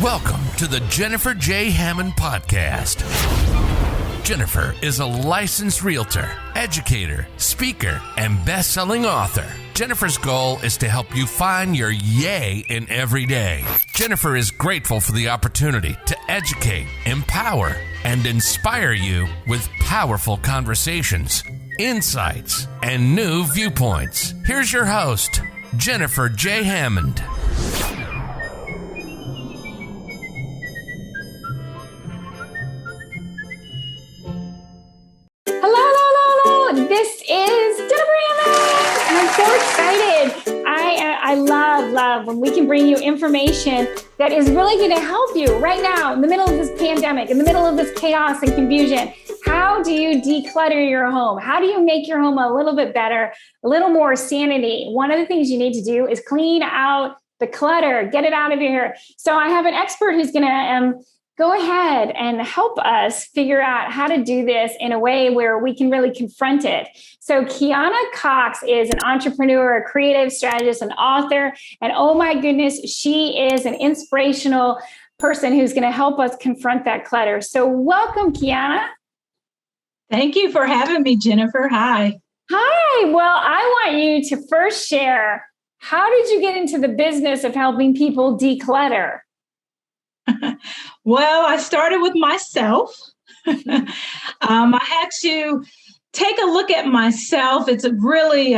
Welcome to the Jennifer J. Hammond Podcast. Jennifer is a licensed realtor, educator, speaker, and best-selling author. Jennifer's goal is to help you find your yay in every day. Jennifer is grateful for the opportunity to educate, empower, and inspire you with powerful conversations, insights, and new viewpoints. Here's your host, Jennifer J. Hammond. This is Jennifer Hammond, and I'm so excited. I love when we can bring you information that is really going to help you right now in the middle of this pandemic, in the middle of this chaos and confusion. How do you declutter your home? How do you make your home a little bit better, a little more sanity? One of the things you need to do is clean out the clutter, get it out of here. So I have an expert who's going to go ahead and help us figure out how to do this in a way where we can really confront it. So Keyonna Cox is an entrepreneur, a creative strategist, an author, and oh my goodness, she is an inspirational person who's going to help us confront that clutter. So welcome, Keyonna. Thank you for having me, Jennifer. Hi. Hi. Well, I want you to first share, how did you get into the business of helping people declutter? Well, I started with myself. I had to take a look at myself. It's a really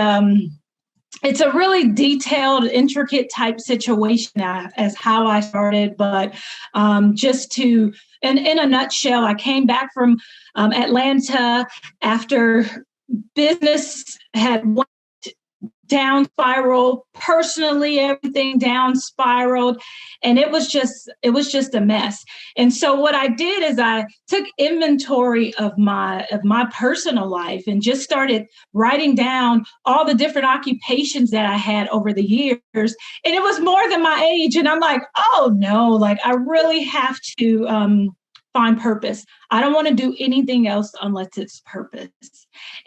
detailed, intricate type situation as how I started. But in a nutshell, I came back from Atlanta after business had went down spiral, personally, everything down spiraled, and it was just a mess. And so what I did is I took inventory of my personal life and just started writing down all the different occupations that I had over the years. And it was more than my age. And I'm like, oh no, like I really have to find purpose. I don't want to do anything else unless it's purpose.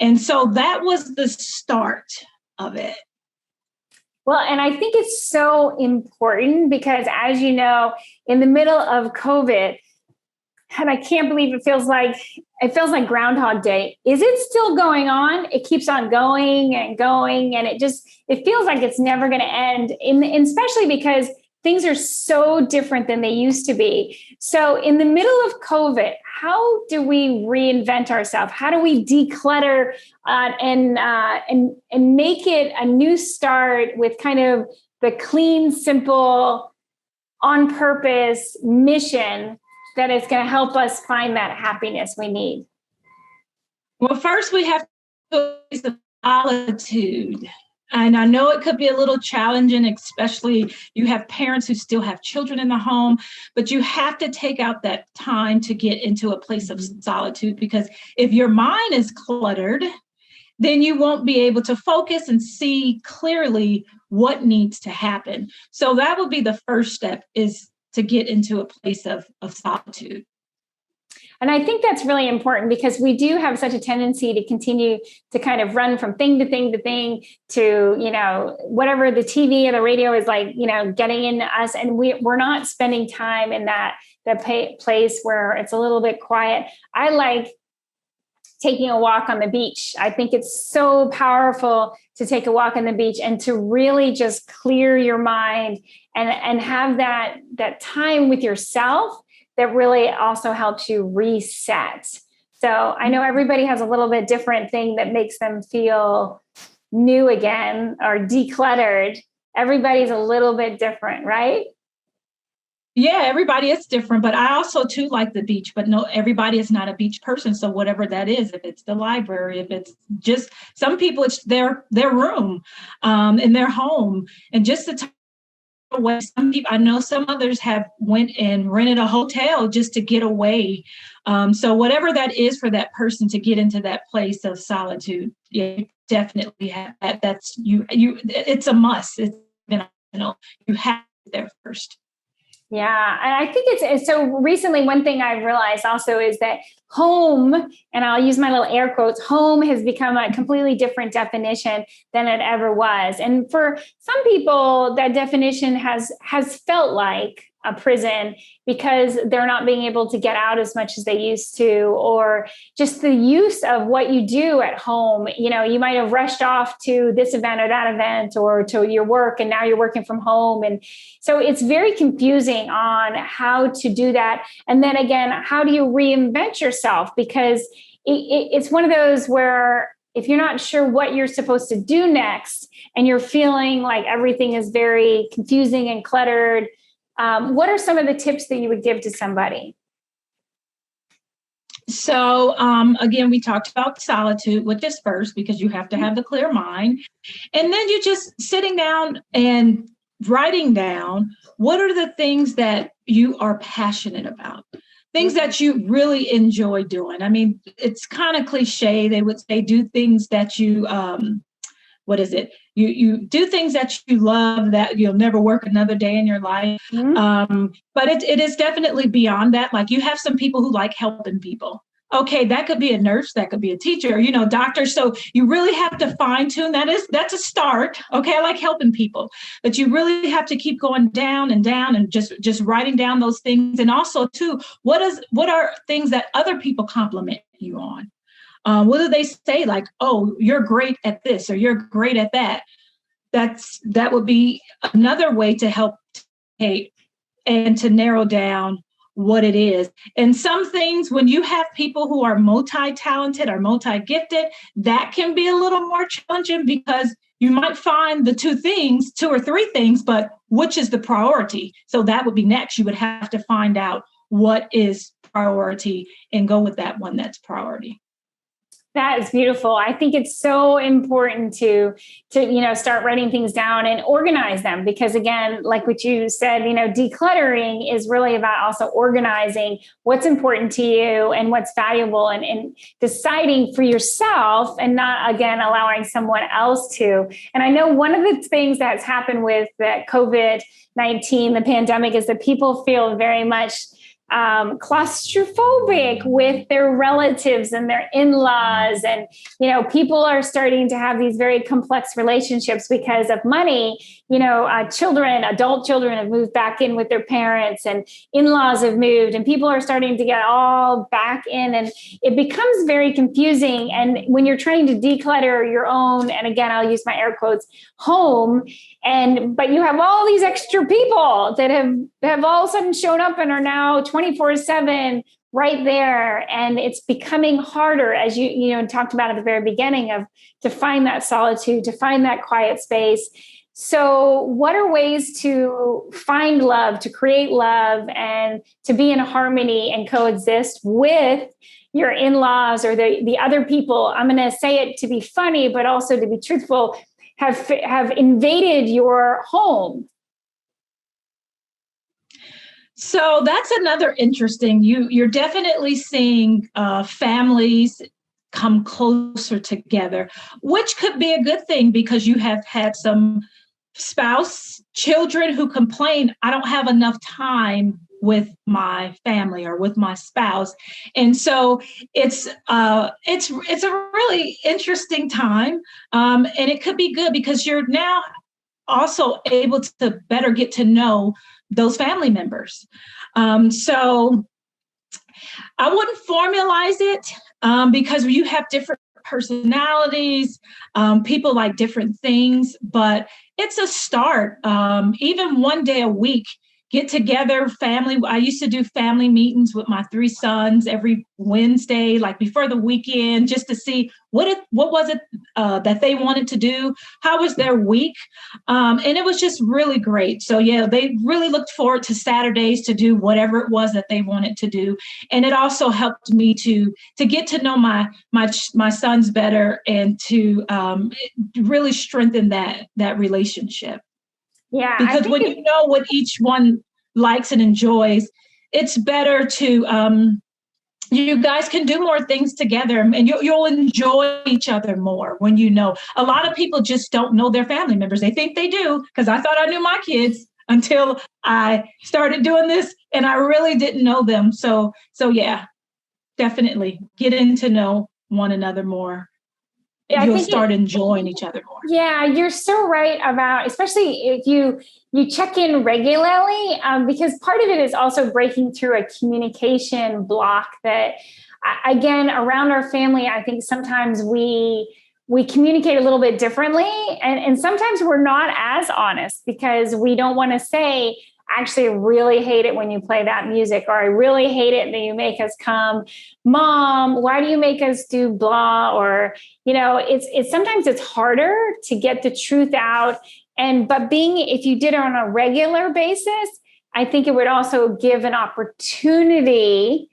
And so that was the start of it. Well, and I think it's so important because, as you know, in the middle of COVID, and I can't believe it feels like Groundhog Day. Is it still going on? It keeps on going and going, and it feels like it's never going to end. And especially because things are so different than they used to be. So in the middle of COVID, how do we reinvent ourselves? How do we declutter and make it a new start with kind of the clean, simple, on purpose mission that is going to help us find that happiness we need? Well, first we have to face the solitude. And I know it could be a little challenging, especially you have parents who still have children in the home, but you have to take out that time to get into a place of solitude, because if your mind is cluttered, then you won't be able to focus and see clearly what needs to happen. So that would be the first step, is to get into a place of solitude. And I think that's really important because we do have such a tendency to continue to kind of run from thing to thing to thing to, whatever the TV or the radio is like, getting into us. And we're not spending time in that place where it's a little bit quiet. I like taking a walk on the beach. I think it's so powerful to take a walk on the beach and to really just clear your mind and have that time with yourself that really also helps you reset. So I know everybody has a little bit different thing that makes them feel new again or decluttered. Everybody's a little bit different, right? Yeah, everybody is different, but I also too like the beach, but no, everybody is not a beach person. So whatever that is, if it's the library, if it's just some people, it's their room in their home, and just the time away. Some people, I know some others have went and rented a hotel just to get away. So whatever that is for that person to get into that place of solitude, you definitely have that. That's you. It's a must. It's you have it there first. Yeah. And I think it's so recently, one thing I've realized also is that home, and I'll use my little air quotes, home has become a completely different definition than it ever was. And for some people, that definition has felt like a prison because they're not being able to get out as much as they used to, or just the use of what you do at home. You might have rushed off to this event or that event or to your work, and now you're working from home. And so it's very confusing on how to do that. And then again, how do you reinvent yourself? Because it's one of those where if you're not sure what you're supposed to do next and you're feeling like everything is very confusing and cluttered, what are some of the tips that you would give to somebody? So again, we talked about solitude, which is first, because you have to have the clear mind. And then you just sitting down and writing down what are the things that you are passionate about. Things that you really enjoy doing. I mean, it's kind of cliche. They would say do things that you, You do things that you love, that you'll never work another day in your life. Mm-hmm. But it is definitely beyond that. Like you have some people who like helping people. Okay, that could be a nurse, that could be a teacher, doctor. So you really have to fine tune. That's a start. Okay, I like helping people, but you really have to keep going down and just writing down those things. And also too, what are things that other people compliment you on? What do they say? Like, oh, you're great at this, or you're great at that. That would be another way to help and to narrow down what it is. And some things, when you have people who are multi-talented or multi-gifted, that can be a little more challenging because you might find the two or three things, but which is the priority? So that would be next. You would have to find out what is priority and go with that one that's priority. That is beautiful. I think it's so important to start writing things down and organize them, because again, like what you said, decluttering is really about also organizing what's important to you and what's valuable, and deciding for yourself and not, again, allowing someone else to. And I know one of the things that's happened with the COVID-19, the pandemic, is that people feel very much claustrophobic with their relatives and their in-laws. And, people are starting to have these very complex relationships because of money. Adult children have moved back in with their parents, and in-laws have moved, and people are starting to get all back in, and it becomes very confusing. And when you're trying to declutter your own, and again, I'll use my air quotes, home, but you have all these extra people that have all of a sudden shown up and are now 24/7 right there. And it's becoming harder, as you talked about at the very beginning, to find that solitude, to find that quiet space. So what are ways to find love, to create love, and to be in harmony and coexist with your in-laws or the other people? I'm going to say it to be funny, but also to be truthful, have invaded your home. So that's another interesting. You're definitely seeing families come closer together, which could be a good thing, because you have had some children who complain, I don't have enough time with my family or with my spouse. And so it's a really interesting time. And it could be good because you're now also able to better get to know those family members. So I wouldn't formalize it because you have different personalities, people like different things, but it's a start. Even one day a week, get together, family. I used to do family meetings with my 3 sons every Wednesday, like before the weekend, just to see what was it that they wanted to do, how was their week, and it was just really great. So yeah, they really looked forward to Saturdays to do whatever it was that they wanted to do, and it also helped me to get to know my sons better and to really strengthen that relationship. Yeah, because when you know what each one likes and enjoys, it's better to, you guys can do more things together, and you'll enjoy each other more when you know. A lot of people just don't know their family members. They think they do, because I thought I knew my kids until I started doing this, and I really didn't know them. So yeah, definitely getting to know one another more. Yeah, you'll start enjoying each other more. Yeah, you're so right about, especially if you check in regularly, because part of it is also breaking through a communication block that, again, around our family, I think sometimes we communicate a little bit differently, and sometimes we're not as honest because we don't want to say, actually, I really hate it when you play that music, or I really hate it that you make us come, Mom, why do you make us do blah? Or, it's sometimes it's harder to get the truth out. But if you did it on a regular basis, I think it would also give an opportunity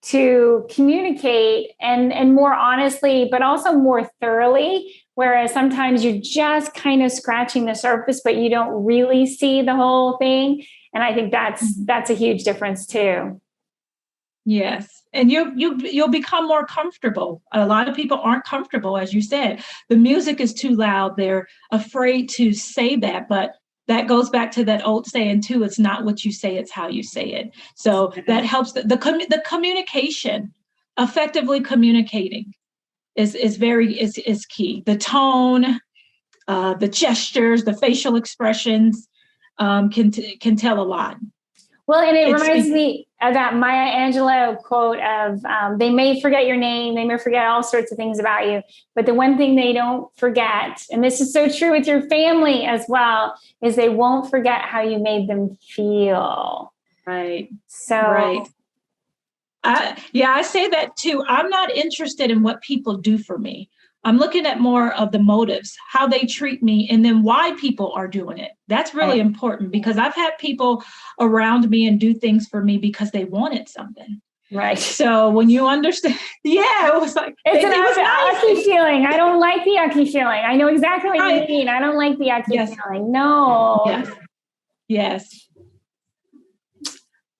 to communicate and more honestly, but also more thoroughly. Whereas sometimes you're just kind of scratching the surface, but you don't really see the whole thing. And I think that's a huge difference too. Yes. And you'll become more comfortable. A lot of people aren't comfortable, as you said. The music is too loud. They're afraid to say that, but that goes back to that old saying too. It's not what you say, it's how you say it. So that helps the communication, effectively communicating is key. The tone, the gestures, the facial expressions can tell a lot. Well, and it reminds me of that Maya Angelou quote of, they may forget your name, they may forget all sorts of things about you, but the one thing they don't forget, and this is so true with your family as well, is they won't forget how you made them feel. Right. So, right. I say that too. I'm not interested in what people do for me. I'm looking at more of the motives, how they treat me, and then why people are doing it. That's really important, because I've had people around me and do things for me because they wanted something. Right. So when you understand, it was like, it's an yucky feeling. I don't like the yucky feeling. I know exactly what you mean. I don't like the yucky feeling. No. Yes.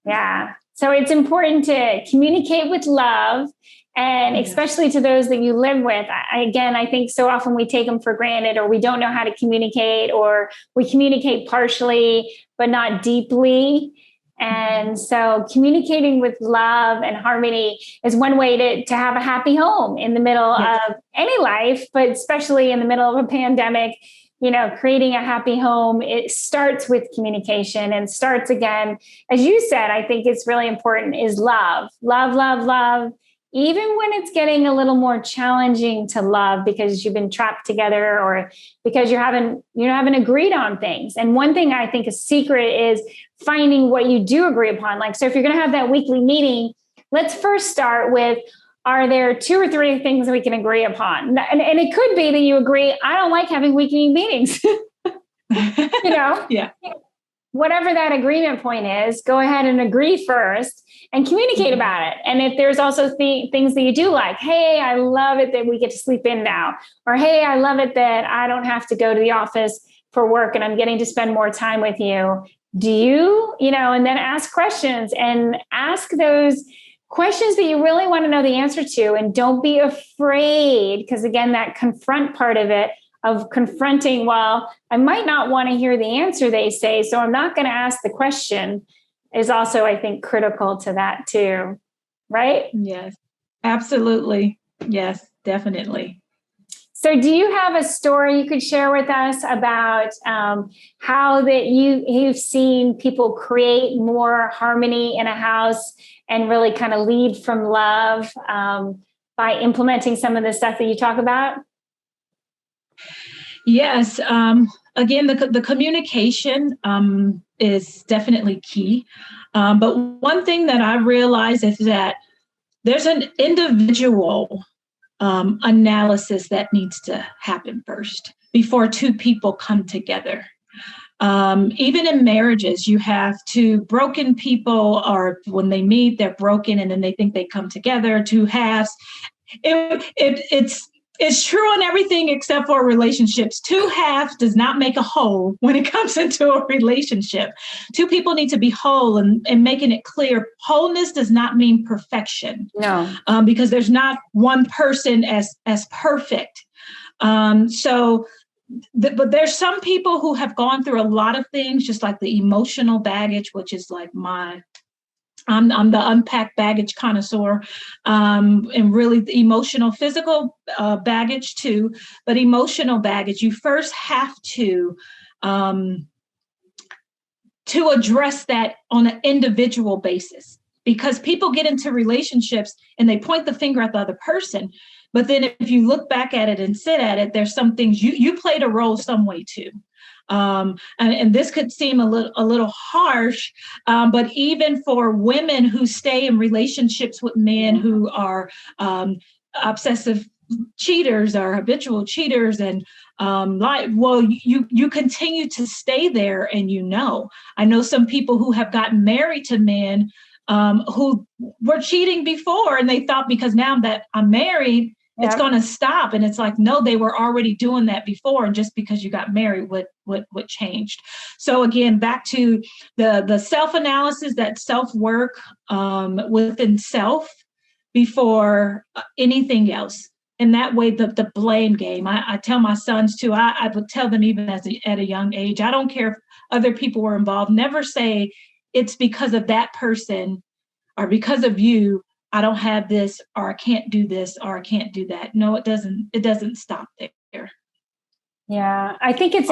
Yeah. So it's important to communicate with love, and especially to those that you live with. I think so often we take them for granted, or we don't know how to communicate, or we communicate partially, but not deeply. And so communicating with love and harmony is one way to have a happy home in the middle of any life, but especially in the middle of a pandemic. Creating a happy home, it starts with communication, and starts again, as you said, I think it's really important, is love, love, love, love, even when it's getting a little more challenging to love because you've been trapped together, or because you haven't agreed on things. And one thing I think a secret is finding what you do agree upon. Like, so if you're going to have that weekly meeting, let's first start with, are there 2 or 3 things we can agree upon? And it could be that you agree, I don't like having weekly meetings. Yeah. Whatever that agreement point is, go ahead and agree first and communicate about it. And if there's also things that you do like, hey, I love it that we get to sleep in now. Or, hey, I love it that I don't have to go to the office for work and I'm getting to spend more time with you. Do you, and then ask questions, and ask those questions that you really want to know the answer to. And don't be afraid, because again, that confront part of it, of confronting, well, I might not want to hear the answer they say, so I'm not going to ask the question, is also, I think, critical to that too. Right? Yes, absolutely. Yes, definitely. So do you have a story you could share with us about how that you've seen people create more harmony in a house and really kind of lead from love by implementing some of the stuff that you talk about? Yes. Again, the communication is definitely key. But one thing that I realize is that there's an individual analysis that needs to happen first before 2 people come together. Even in marriages, you have 2 broken people, or when they meet, they're broken, and then they think they come together, 2 halves. It's true on everything except for relationships. 2 halves does not make a whole when it comes into a relationship. 2 people need to be whole, and making it clear, wholeness does not mean perfection. No. Because there's not one person as perfect. But there's some people who have gone through a lot of things, just like the emotional baggage, which is like my I'm the Unpack Baggage connoisseur, and really the emotional, physical baggage too, but emotional baggage. You first have to address that on an individual basis, because people get into relationships and they point the finger at the other person. But then if you look back at it and sit at it, there's some things you played a role some way too. And this could seem a little harsh, but even for women who stay in relationships with men who are obsessive cheaters or habitual cheaters, and you continue to stay there, and I know some people who have gotten married to men who were cheating before, and they thought because now that I'm married, it's going to stop. And it's like, no, they were already doing that before. And just because you got married, what changed? So again, back to the self-analysis, that self-work within self before anything else. And that way, the blame game, I tell my sons too, I would tell them even at a young age, I don't care if other people were involved. Never say it's because of that person or because of you, I don't have this, or I can't do this, or I can't do that. No, it doesn't stop there. Yeah. I think it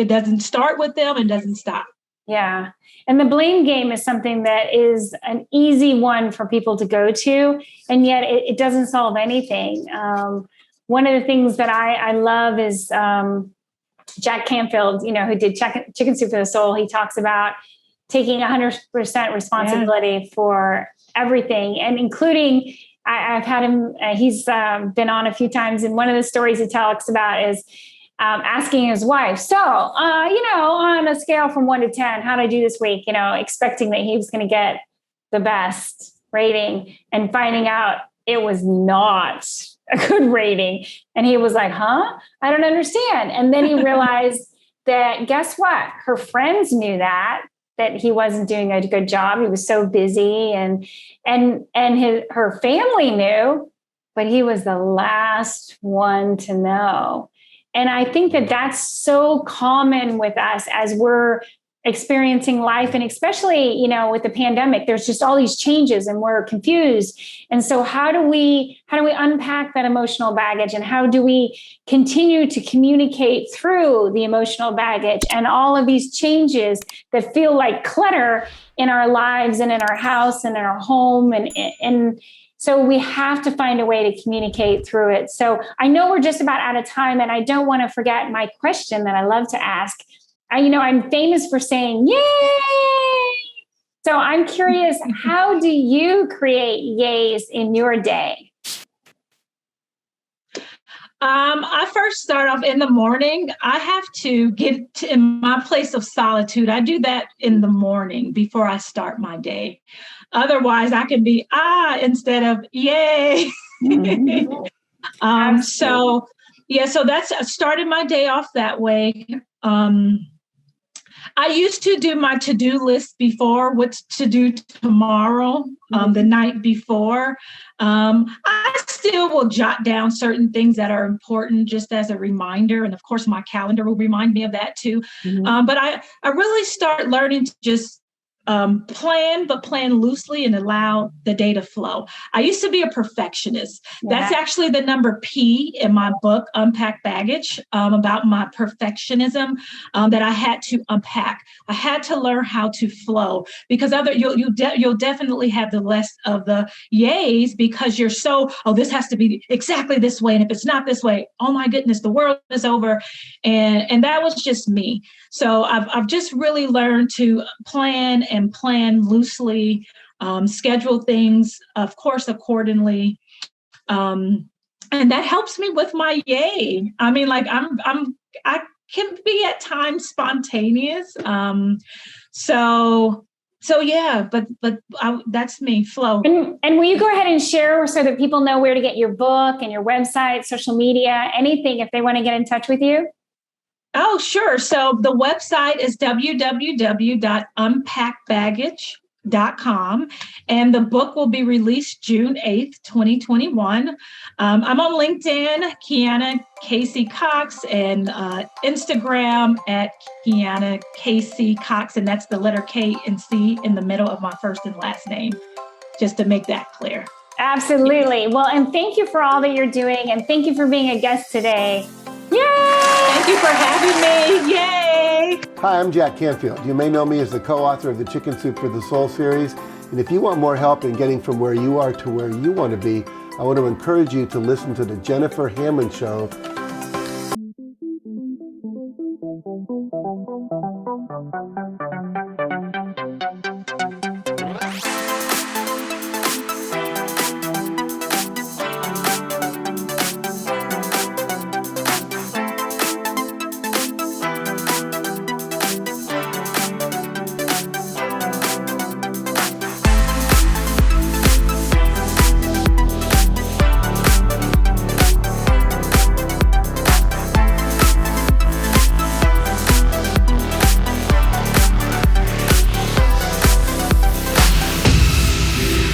doesn't start with them and doesn't stop. Yeah. And the blame game is something that is an easy one for people to go to, and yet it doesn't solve anything. One of the things that I love is Jack Canfield, who did Chicken Soup for the Soul. He talks about taking 100% responsibility for everything, and including, I've had him, he's been on a few times, and one of the stories he talks about is asking his wife, so, on a scale from 1 to 10, how'd I do this week? Expecting that he was going to get the best rating, and finding out it was not a good rating. And he was like, I don't understand. And then he realized that, guess what? Her friends knew that he wasn't doing a good job. He was so busy, and her family knew, but he was the last one to know. And I think that that's so common with us as we're experiencing life. And especially, with the pandemic, there's just all these changes and we're confused. And so how do we unpack that emotional baggage, and how do we continue to communicate through the emotional baggage and all of these changes that feel like clutter in our lives and in our house and in our home? And so we have to find a way to communicate through it. So I know we're just about out of time, and I don't want to forget my question that I love to ask. I'm famous for saying, yay! So I'm curious, how do you create yays in your day? I first start off in the morning. I have to get in my place of solitude. I do that in the morning before I start my day. Otherwise, I can be instead of yay. Mm-hmm. So that's I started my day off that way. I used to do my to-do list before, what's to do tomorrow, the night before. I still will jot down certain things that are important just as a reminder. And of course, my calendar will remind me of that too. Mm-hmm. But I really start learning to just plan loosely and allow the day to flow. I used to be a perfectionist. Yeah. That's actually the number P in my book, Unpack Baggage, about my perfectionism that I had to unpack. I had to learn how to flow, because you'll definitely have the less of the yays, because you're so, this has to be exactly this way. And if it's not this way, oh my goodness, the world is over. And that was just me. So I've just really learned to plan loosely, schedule things, of course, accordingly. And that helps me with my yay. I mean, like I can be at times spontaneous. So yeah, but that's me, flow. And will you go ahead and share so that people know where to get your book and your website, social media, anything, if they want to get in touch with you? Oh, sure. So the website is www.unpackbaggage.com. and the book will be released June 8th, 2021. I'm on LinkedIn, Keyonna Cox, and Instagram at Keyonna Cox, and that's the letter K and C in the middle of my first and last name, just to make that clear. Absolutely. Well, and thank you for all that you're doing, and thank you for being a guest today. Yay! Thank you for having me. Yay! Hi, I'm Jack Canfield. You may know me as the co-author of the Chicken Soup for the Soul series. And if you want more help in getting from where you are to where you want to be, I want to encourage you to listen to the Jennifer Hammond Show.